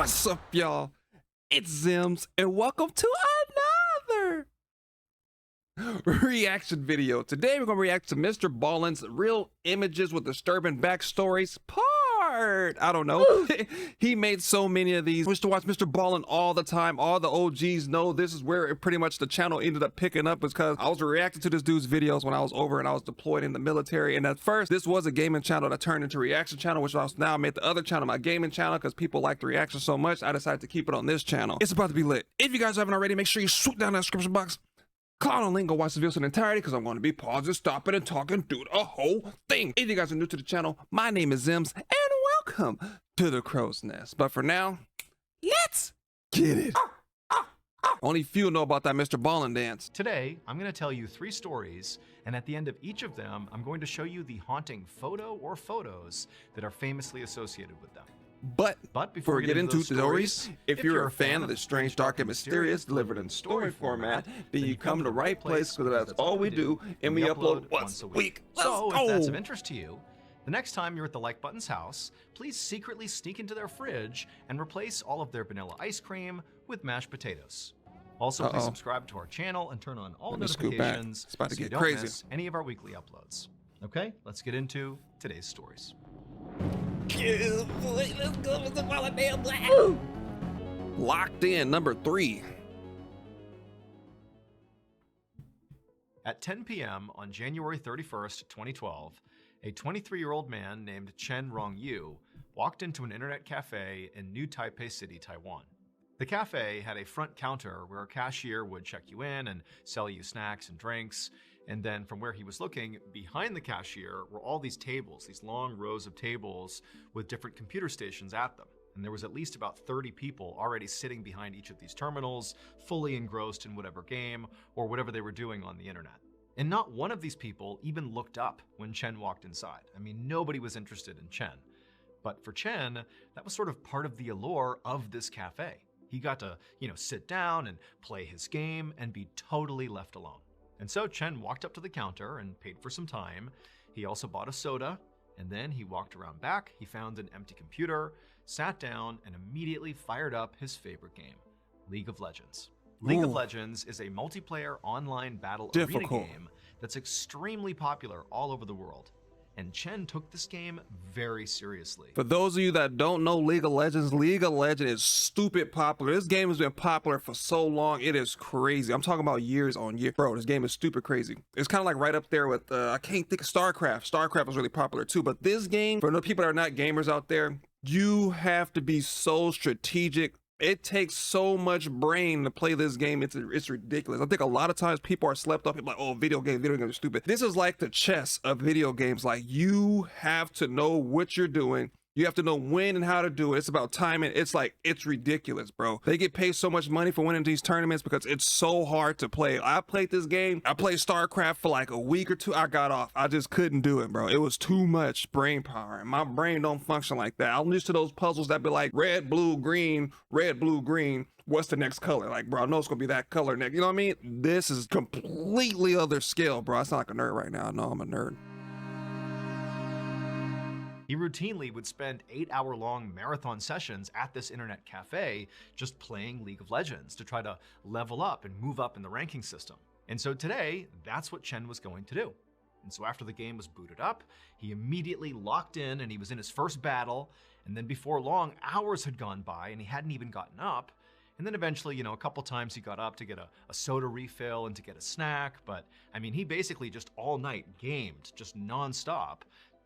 What's up, y'all? It's Zems, and welcome to another reaction video. Today we're gonna react to Mr. Ballen's Real Images with Disturbing Backstories part. I don't know. He made so many of these. I used to watch Mr. Ballen all the time. All the OGs know this is where pretty much the channel ended up picking up, because I was reacting to this dude's videos when I was over and I was deployed in the military. And at first, this was a gaming channel that turned into a reaction channel, which I now made the other channel my gaming channel because people like the reaction so much. I decided to keep it on this channel. It's about to be lit. If you guys haven't already, make sure you swoop down that description box. Click on the link, go watch the video in entirety, because I'm going to be pausing, stopping, and talking through the whole thing. If you guys are new to the channel, my name is Zems, and welcome to the Crow's Nest. But for now, let's get it. Only few know about that Mr. Ballen dance. Today, I'm going to tell you 3 stories, and at the end of each of them, I'm going to show you the haunting photo or photos that are famously associated with them. But before we get into the stories, if you're a fan of the strange, dark, and mysterious delivered in story format, then you come to the right place, because that's all we do, and we upload once a week. So if that's of interest to you, the next time you're at the Like Button's house, please secretly sneak into their fridge and replace all of their vanilla ice cream with mashed potatoes. Also, please subscribe to our channel and turn on all notifications it's about to so you get don't crazy. miss any of our weekly uploads. Okay, let's get into today's stories. Let's go with the Ballen. Locked in, number 3. At 10 p.m. on January 31st, 2012, a 23-year-old man named Chen Rongyu walked into an internet cafe in New Taipei City, Taiwan. The cafe had a front counter where a cashier would check you in and sell you snacks and drinks. And then from where he was looking, behind the cashier were all these tables, these long rows of tables with different computer stations at them. And there was at least about 30 people already sitting behind each of these terminals, fully engrossed in whatever game or whatever they were doing on the internet. And not one of these people even looked up when Chen walked inside. I mean, nobody was interested in Chen. But for Chen, that was sort of part of the allure of this cafe. He got to, sit down and play his game and be totally left alone. And so Chen walked up to the counter and paid for some time. He also bought a soda, and then he walked around back. He found an empty computer, sat down, and immediately fired up his favorite game, League of Legends. League of Legends is a multiplayer online battle arena game that's extremely popular all over the world. And Chen took this game very seriously. For those of you that don't know League of Legends is stupid popular. This game has been popular for so long, it is crazy. I'm talking about years on years. Bro, this game is stupid crazy. It's kind of like right up there with, I can't think of StarCraft. StarCraft was really popular too, but this game, for the people that are not gamers out there, you have to be so strategic. It takes so much brain to play this game. It's ridiculous. I think a lot of times people are slept up. People are like, oh, video games are stupid. This is like the chess of video games. Like, you have to know what you're doing. You have to know when and how to do it. It's about timing. It's ridiculous, bro. They get paid so much money for winning these tournaments because it's so hard to play. I played this game. I played StarCraft for like a week or two. I got off. I just couldn't do it, bro. It was too much brain power. And my brain don't function like that. I'm used to those puzzles that be like red, blue, green, red, blue, green. What's the next color? Like, bro, I know it's gonna be that color next. You know what I mean? This is completely other scale, bro. I sound like a nerd right now. I know I'm a nerd. He routinely would spend 8-hour-long marathon sessions at this internet cafe just playing League of Legends to try to level up and move up in the ranking system. And so today, that's what Chen was going to do. And so after the game was booted up, he immediately locked in and he was in his first battle. And then before long, hours had gone by and he hadn't even gotten up. And then eventually, a couple times he got up to get a soda refill and to get a snack. But I mean, he basically just all night gamed, just nonstop,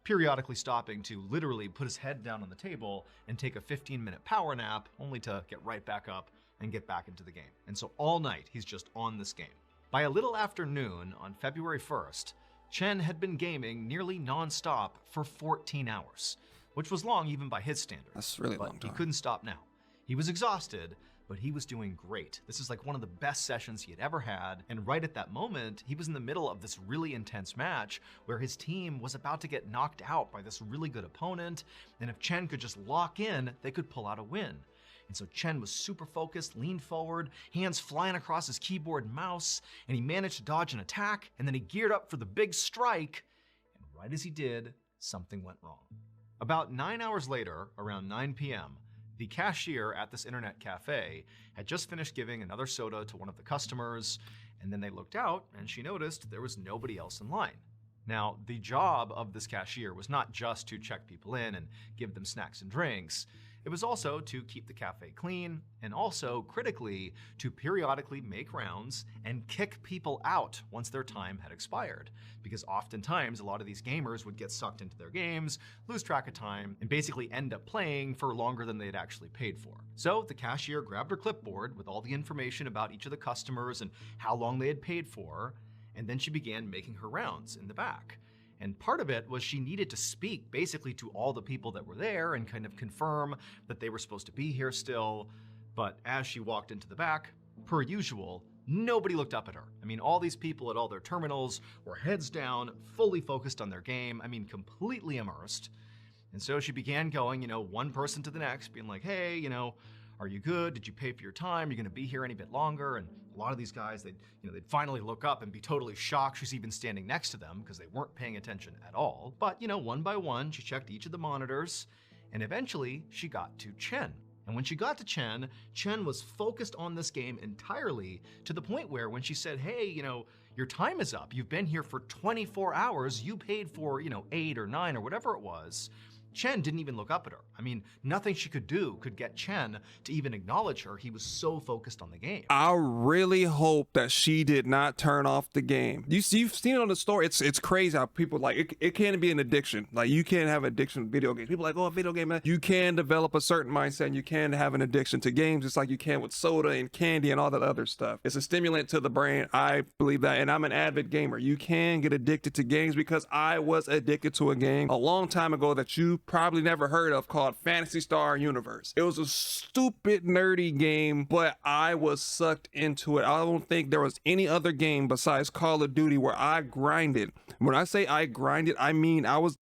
periodically stopping to literally put his head down on the table and take a 15-minute power nap, only to get right back up and get back into the game. And so all night, he's just on this game. By a little after noon on February 1st, Chen had been gaming nearly nonstop for 14 hours, which was long even by his standards. That's really long time. But he couldn't stop now. He was exhausted, but he was doing great. This is like one of the best sessions he had ever had. And right at that moment, he was in the middle of this really intense match where his team was about to get knocked out by this really good opponent. And if Chen could just lock in, they could pull out a win. And so Chen was super focused, leaned forward, hands flying across his keyboard and mouse, and he managed to dodge an attack, and then he geared up for the big strike. And right as he did, something went wrong. About 9 hours later, around 9 p.m., The cashier at this internet cafe had just finished giving another soda to one of the customers, and then they looked out and she noticed there was nobody else in line. Now, the job of this cashier was not just to check people in and give them snacks and drinks. It was also to keep the cafe clean, and also, critically, to periodically make rounds and kick people out once their time had expired. Because oftentimes, a lot of these gamers would get sucked into their games, lose track of time, and basically end up playing for longer than they'd actually paid for. So the cashier grabbed her clipboard with all the information about each of the customers and how long they had paid for, and then she began making her rounds in the back. And part of it was she needed to speak basically to all the people that were there and kind of confirm that they were supposed to be here still. But as she walked into the back, per usual, nobody looked up at her. I mean, all these people at all their terminals were heads down, fully focused on their game. I mean, completely immersed. And so she began going, one person to the next, being like, hey, are you good? Did you pay for your time? Are you going to be here any bit longer? And a lot of these guys, they'd finally look up and be totally shocked she's even standing next to them because they weren't paying attention at all. But, one by one, she checked each of the monitors, and eventually she got to Chen. And when she got to Chen, Chen was focused on this game entirely, to the point where when she said, hey, your time is up. You've been here for 24 hours. You paid for, 8 or 9 or whatever it was. Chen didn't even look up at her. I mean, nothing she could do could get Chen to even acknowledge her. He was so focused on the game. I really hope that she did not turn off the game. You've seen it on the story. It's crazy how people it can be an addiction. Like, you can have addiction to video games. People are like, oh, video game. You can develop a certain mindset and you can have an addiction to games just like you can with soda and candy and all that other stuff. It's a stimulant to the brain. I believe that. And I'm an avid gamer. You can get addicted to games because I was addicted to a game a long time ago that you probably never heard of called Phantasy Star Universe. It was a stupid nerdy game, but I was sucked into it. I don't think there was any other game besides Call of Duty where I grinded. When I say I grinded, I mean I was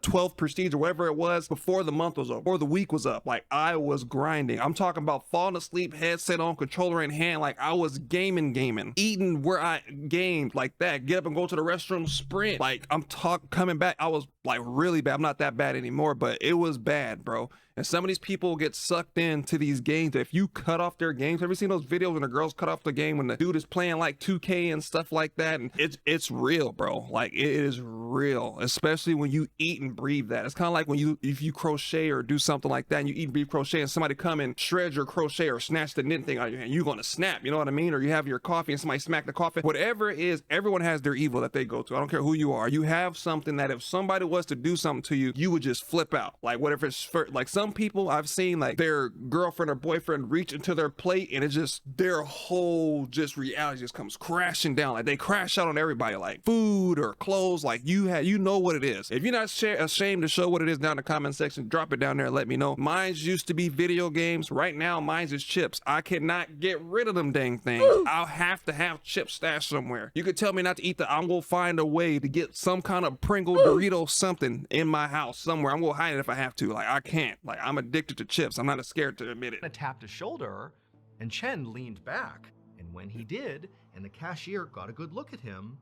12 prestige or whatever it was before the month was up or the week was up. Like, I was grinding. I'm talking about falling asleep, headset on, controller in hand. Like, I was gaming, eating where I gamed like that. Get up and go to the restroom, sprint. Like, I'm coming back. I was like really bad. I'm not that bad anymore, but it was bad, bro. And some of these people get sucked into these games. If you cut off their games, have you seen those videos when the girls cut off the game when the dude is playing like 2K and stuff like that? And it's real, bro. Like, it is real, especially when you eat and breathe that. It's kind of like when if you crochet or do something like that and you eat and breathe crochet and somebody come and shred your crochet or snatch the knit thing out of your hand, you're going to snap, you know what I mean? Or you have your coffee and somebody smack the coffee. Whatever it is, everyone has their evil that they go to. I don't care who you are. You have something that if somebody was to do something to you, you would just flip out. Like, whatever it's for, like, some people I've seen, like, their girlfriend or boyfriend reach into their plate and it's just their whole reality just comes crashing down. Like, they crash out on everybody, like food or clothes. Like, you know what it is. If you're not ashamed to show what it is down in the comment section, drop it down there and let me know. Mine's used to be video games. Right now, mine's is chips. I cannot get rid of them dang things. I'll have to have chips stashed somewhere. You could tell me not to eat I'm gonna find a way to get some kind of Pringle, Dorito, something in my house somewhere. I'm gonna hide it if I have to. Like, I can't. Like, I'm addicted to chips. I'm not scared to admit it. I tapped his shoulder, and Chen leaned back. And when he did, and the cashier got a good look at him,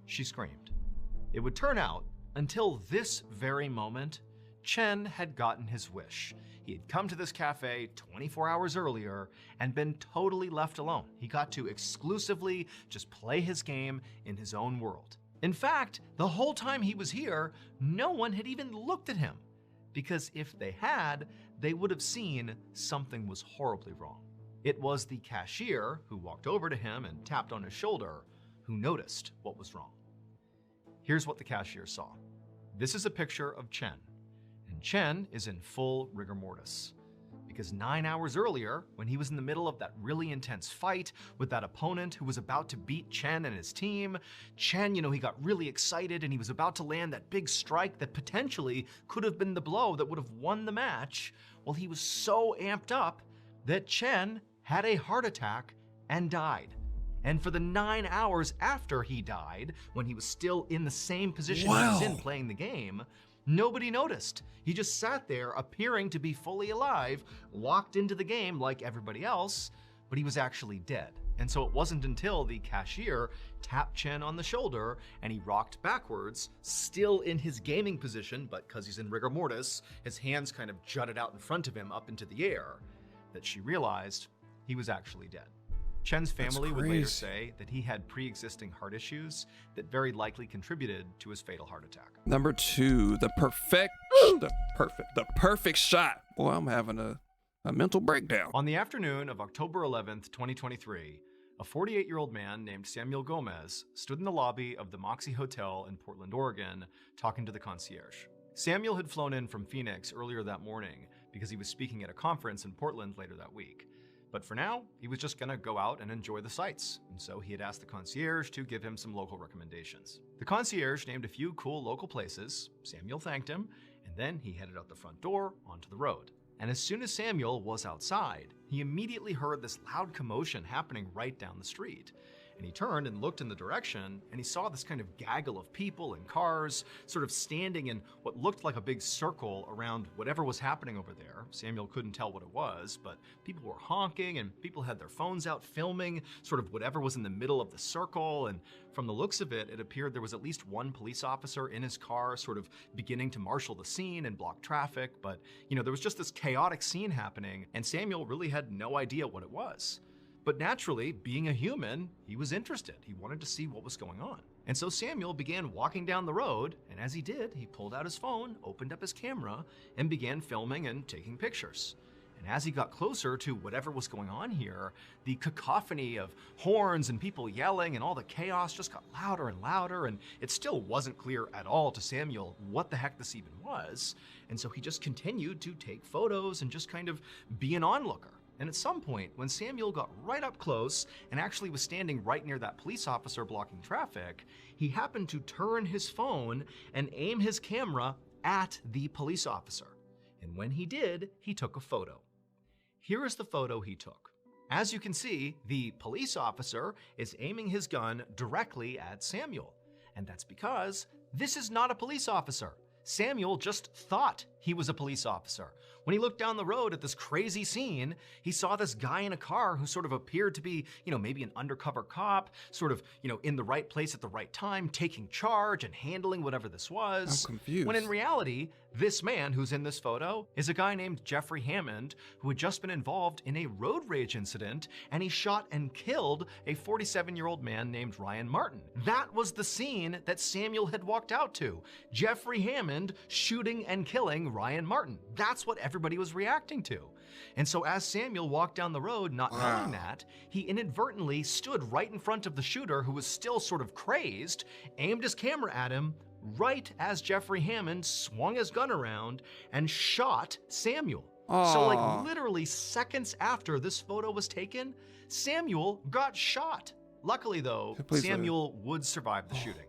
she screamed. It would turn out, until this very moment, Chen had gotten his wish. He had come to this cafe 24 hours earlier and been totally left alone. He got to exclusively just play his game in his own world. In fact, the whole time he was here, no one had even looked at him. Because if they had, they would have seen something was horribly wrong. It was the cashier who walked over to him and tapped on his shoulder who noticed what was wrong. Here's what the cashier saw. This is a picture of Chen. And Chen is in full rigor mortis. Because 9 hours earlier, when he was in the middle of that really intense fight with that opponent who was about to beat Chen and his team, Chen, he got really excited and he was about to land that big strike that potentially could have been the blow that would have won the match. Well, he was so amped up that Chen had a heart attack and died. And for the 9 hours after he died, when he was still in the same position he was in playing the game, nobody noticed. He just sat there appearing to be fully alive, locked into the game like everybody else, but he was actually dead. And so it wasn't until the cashier tapped Chen on the shoulder and he rocked backwards, still in his gaming position, but because he's in rigor mortis, his hands kind of jutted out in front of him up into the air, that she realized he was actually dead. Chen's family would later say that he had pre-existing heart issues that very likely contributed to his fatal heart attack. Number 2, the perfect shot. Boy, I'm having a mental breakdown. On the afternoon of October 11th, 2023, a 48-year-old man named Samuel Gomez stood in the lobby of the Moxie Hotel in Portland, Oregon, talking to the concierge. Samuel had flown in from Phoenix earlier that morning because he was speaking at a conference in Portland later that week. But for now, he was just gonna go out and enjoy the sights, and so he had asked the concierge to give him some local recommendations. The concierge named a few cool local places. Samuel thanked him, and then he headed out the front door onto the road. And as soon as Samuel was outside, he immediately heard this loud commotion happening right down the street. And he turned and looked in the direction, and he saw this kind of gaggle of people and cars sort of standing in what looked like a big circle around whatever was happening over there. Samuel couldn't tell what it was, but people were honking and people had their phones out filming sort of whatever was in the middle of the circle. And from the looks of it, it appeared there was at least one police officer in his car sort of beginning to marshal the scene and block traffic. But, there was just this chaotic scene happening, and Samuel really had no idea what it was. But naturally, being a human, he was interested. He wanted to see what was going on. And so Samuel began walking down the road, and as he did, he pulled out his phone, opened up his camera, and began filming and taking pictures. And as he got closer to whatever was going on here, the cacophony of horns and people yelling and all the chaos just got louder and louder, and it still wasn't clear at all to Samuel what the heck this even was. And so he just continued to take photos and just kind of be an onlooker. And at some point, when Samuel got right up close and actually was standing right near that police officer blocking traffic, he happened to turn his phone and aim his camera at the police officer. And when he did, he took a photo. Here is the photo he took. As you can see, the police officer is aiming his gun directly at Samuel. And that's because this is not a police officer. Samuel just thought he was a police officer. When he looked down the road at this crazy scene, he saw this guy in a car who sort of appeared to be, maybe an undercover cop, sort of, in the right place at the right time, taking charge and handling whatever this was. I'm confused. When in reality, this man who's in this photo is a guy named Jeffrey Hammond who had just been involved in a road rage incident, and he shot and killed a 47-year-old man named Ryan Martin. That was the scene that Samuel had walked out to. Jeffrey Hammond shooting and killing Ryan Martin. That's what everybody was reacting to. And so as Samuel walked down the road, not knowing that, he inadvertently stood right in front of the shooter, who was still sort of crazed, aimed his camera at him, right as Jeffrey Hammond swung his gun around and shot Samuel. So literally seconds after this photo was taken, Samuel got shot. Luckily though, Samuel would survive the shooting.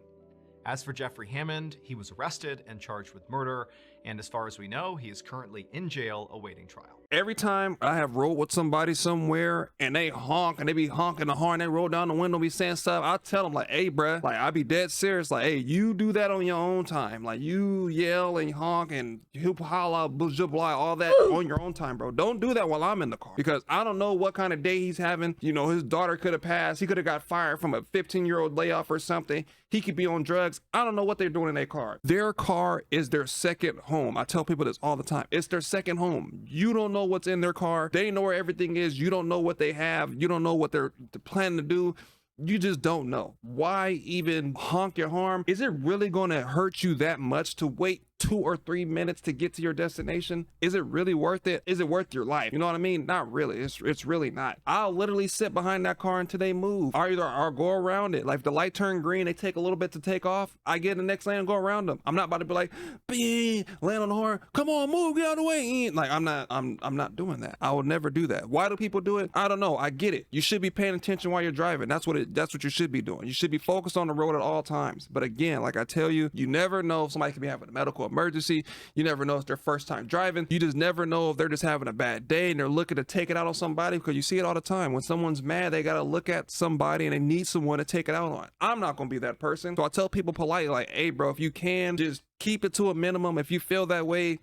As for Jeffrey Hammond, he was arrested and charged with murder, and as far as we know, he is currently in jail awaiting trial. Every time I have rode with somebody somewhere and they honk and they be honking the horn, they roll down the window, be saying stuff, I tell them like, hey bruh, like I be dead serious, like, hey, you do that on your own time. Like you yell and honk and hoop holla, blah, all that on your own time, bro. Don't do that while I'm in the car, because I don't know what kind of day he's having. His daughter could have passed. He could have got fired from a 15-year-old layoff or something. He could be on drugs. I don't know what they're doing in their car. Their car is their second home. I tell people this all the time. It's their second home. You don't know what's in their car. They know where everything is. You don't know what they have. You don't know what they're planning to do. You just don't know. Why even honk your horn? Is it really going to hurt you that much to wait 2 or 3 minutes to get to your destination? Is it really worth it? Is it worth your life? You know what I mean? Not really. It's really not. I'll literally sit behind that car until they move, or go around it. Like if the light turn green, they take a little bit to take off, I get in the next lane and go around them. I'm not about to be like, land on the horn, come on, move, get out of the way. Like I'm not doing that. I would never do that. Why do people do it? I don't know. I get it. You should be paying attention while you're driving. That's what you should be doing. You should be focused on the road at all times. But again, like I tell you, you never know if somebody could be having a medical emergency. You never know if it's their first time driving. You just never know if they're just having a bad day and they're looking to take it out on somebody, because you see it all the time. When someone's mad, they got to look at somebody and they need someone to take it out on. I'm not going to be that person. So I tell people politely, like, hey bro, if you can, just keep it to a minimum. If you feel that way,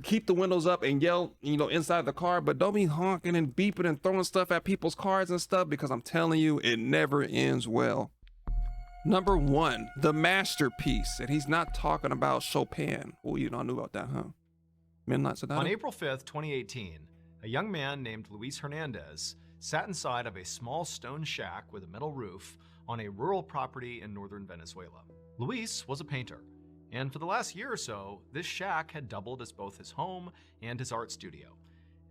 keep the windows up and yell, inside the car, but don't be honking and beeping and throwing stuff at people's cars and stuff, because I'm telling you, it never ends well. Number 1, the masterpiece. And he's not talking about Chopin. Well, I knew about that, huh? Midnight Sonata? On April 5th, 2018, a young man named Luis Hernandez sat inside of a small stone shack with a metal roof on a rural property in northern Venezuela. Luis was a painter, and for the last year or so, this shack had doubled as both his home and his art studio.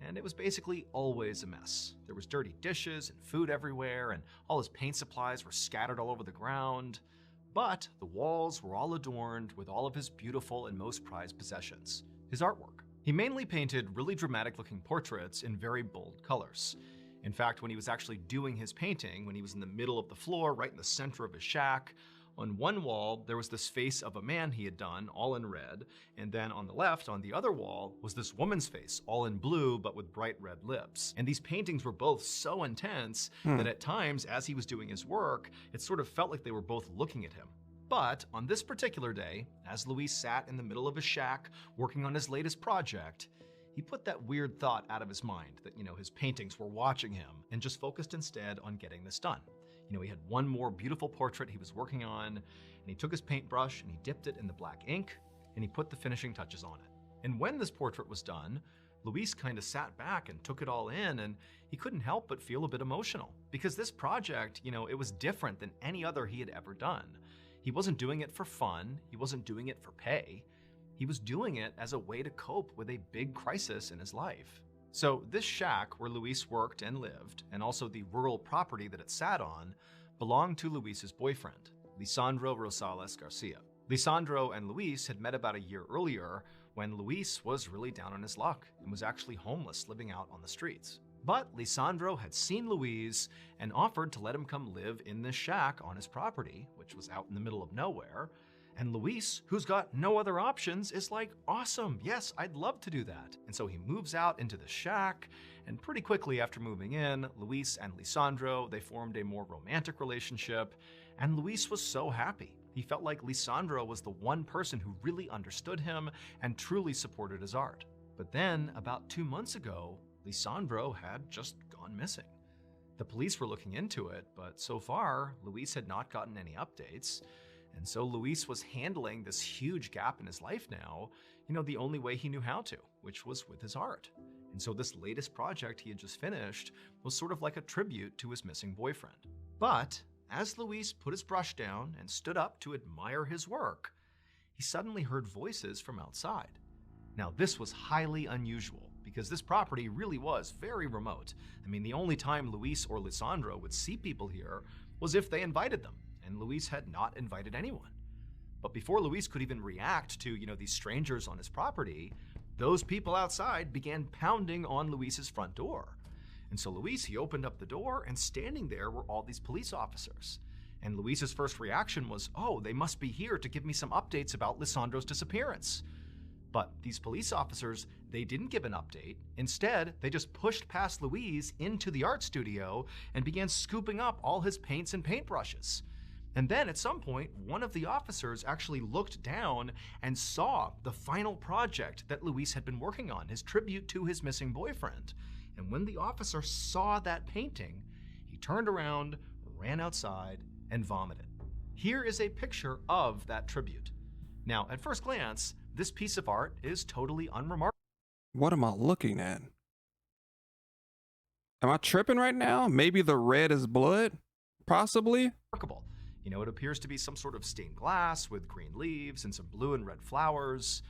And it was basically always a mess. There was dirty dishes and food everywhere, and all his paint supplies were scattered all over the ground. But the walls were all adorned with all of his beautiful and most prized possessions, his artwork. He mainly painted really dramatic-looking portraits in very bold colors. In fact, when he was actually doing his painting, when he was in the middle of the floor, right in the center of his shack, on one wall, there was this face of a man he had done, all in red, and then on the left, on the other wall, was this woman's face, all in blue, but with bright red lips. And these paintings were both so intense that at times, as he was doing his work, it sort of felt like they were both looking at him. But on this particular day, as Luis sat in the middle of his shack, working on his latest project, he put that weird thought out of his mind that, his paintings were watching him, and just focused instead on getting this done. He had one more beautiful portrait he was working on, and he took his paintbrush and he dipped it in the black ink, and he put the finishing touches on it. And when this portrait was done, Luis kind of sat back and took it all in, and he couldn't help but feel a bit emotional. Because this project, it was different than any other he had ever done. He wasn't doing it for fun, he wasn't doing it for pay. He was doing it as a way to cope with a big crisis in his life. So this shack where Luis worked and lived, and also the rural property that it sat on, belonged to Luis's boyfriend, Lisandro Rosales Garcia. Lisandro and Luis had met about a year earlier when Luis was really down on his luck and was actually homeless, living out on the streets. But Lisandro had seen Luis and offered to let him come live in this shack on his property, which was out in the middle of nowhere. And Luis, who's got no other options, is like, awesome, yes, I'd love to do that. And so he moves out into the shack, and pretty quickly after moving in, Luis and Lisandro, they formed a more romantic relationship, and Luis was so happy. He felt like Lisandro was the one person who really understood him and truly supported his art. But then, about 2 months ago, Lisandro had just gone missing. The police were looking into it, but so far, Luis had not gotten any updates. And so Luis was handling this huge gap in his life now, the only way he knew how to, which was with his art. And so this latest project he had just finished was sort of like a tribute to his missing boyfriend. But as Luis put his brush down and stood up to admire his work, he suddenly heard voices from outside. Now this was highly unusual because this property really was very remote. I mean, the only time Luis or Lisandro would see people here was if they invited them. And Luis had not invited anyone. But before Luis could even react to, these strangers on his property, those people outside began pounding on Luis's front door. And so Luis, he opened up the door, and standing there were all these police officers. And Luis's first reaction was, oh, they must be here to give me some updates about Lisandro's disappearance. But these police officers, they didn't give an update. Instead, they just pushed past Luis into the art studio and began scooping up all his paints and paintbrushes. And then at some point, one of the officers actually looked down and saw the final project that Luis had been working on, his tribute to his missing boyfriend. And when the officer saw that painting, he turned around, ran outside, and vomited. Here is a picture of that tribute. Now, at first glance, this piece of art is totally unremarkable. What am I looking at? Am I tripping right now? Maybe the red is blood? Possibly? It appears to be some sort of stained glass with green leaves and some blue and red flowers.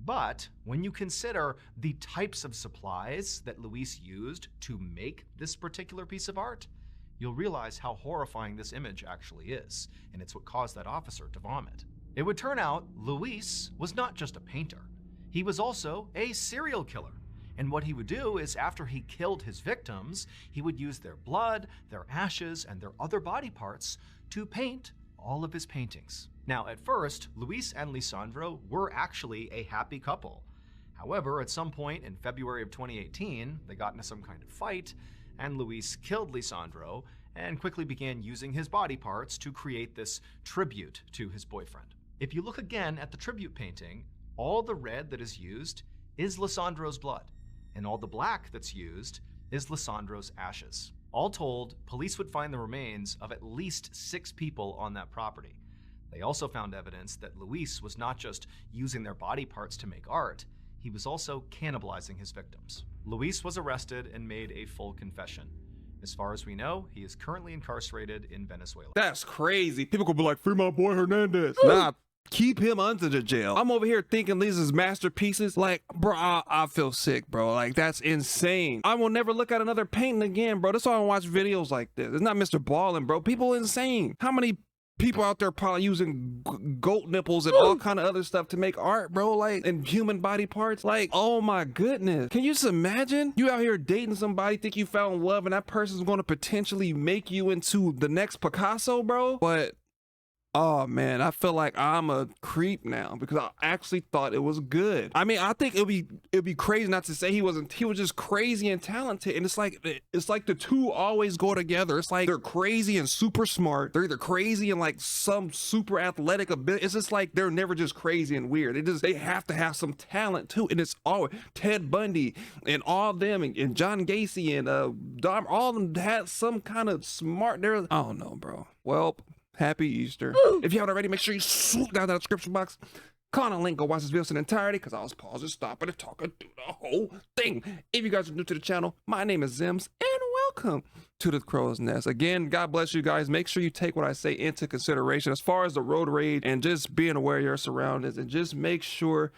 But when you consider the types of supplies that Luis used to make this particular piece of art, you'll realize how horrifying this image actually is, and it's what caused that officer to vomit. It would turn out Luis was not just a painter. He was also a serial killer. And what he would do is after he killed his victims, he would use their blood, their ashes, and their other body parts to paint all of his paintings. Now, at first, Luis and Lisandro were actually a happy couple. However, at some point in February of 2018, they got into some kind of fight, and Luis killed Lisandro and quickly began using his body parts to create this tribute to his boyfriend. If you look again at the tribute painting, All the red that is used is Lissandro's blood, and all the black that's used is Lissandro's ashes. All told, police would find the remains of at least 6 people on that property. They also found evidence that Luis was not just using their body parts to make art, he was also cannibalizing his victims. Luis was arrested and made a full confession. As far as we know, he is currently incarcerated in Venezuela. That's crazy. People could be like, free my boy Hernandez. Nah, keep him under the jail. I'm over here thinking these is masterpieces. Like, bro, I feel sick, bro. Like, that's insane. I will never look at another painting again, bro. That's why I watch videos like this. It's not Mr. Ballen, bro. People insane. How many people out there probably using goat nipples and all kind of other stuff to make art, bro, like, and human body parts? Like, oh my goodness. Can you just imagine? You out here dating somebody, think you found love, and that person's going to potentially make you into the next Picasso, bro? But oh man, I feel like I'm a creep now because I actually thought it was good. I mean, I think it'd be crazy not to say he was just crazy and talented. And it's like the two always go together. It's like they're crazy and super smart. They're either crazy and like some super athletic ability. It's just like they're never just crazy and weird. They have to have some talent too. And it's always Ted Bundy and all of them and John Gacy and Dom, all of them had some kind of smart. I don't know, bro. Well, happy Easter. If you haven't already, make sure you swoop down to the description box, click on the link, go watch this video in entirety, because I was pausing, stopping, and talking through the whole thing. If you guys are new to the channel, my name is Zems, and welcome to the Crow's Nest. Again, God bless you guys. Make sure you take what I say into consideration as far as the road rage and just being aware of your surroundings, and just make sure,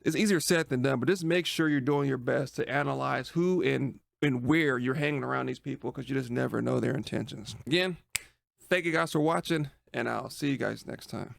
it's easier said than done, but just make sure you're doing your best to analyze who and where you're hanging around these people, because you just never know their intentions. Again, thank you guys for watching, and I'll see you guys next time.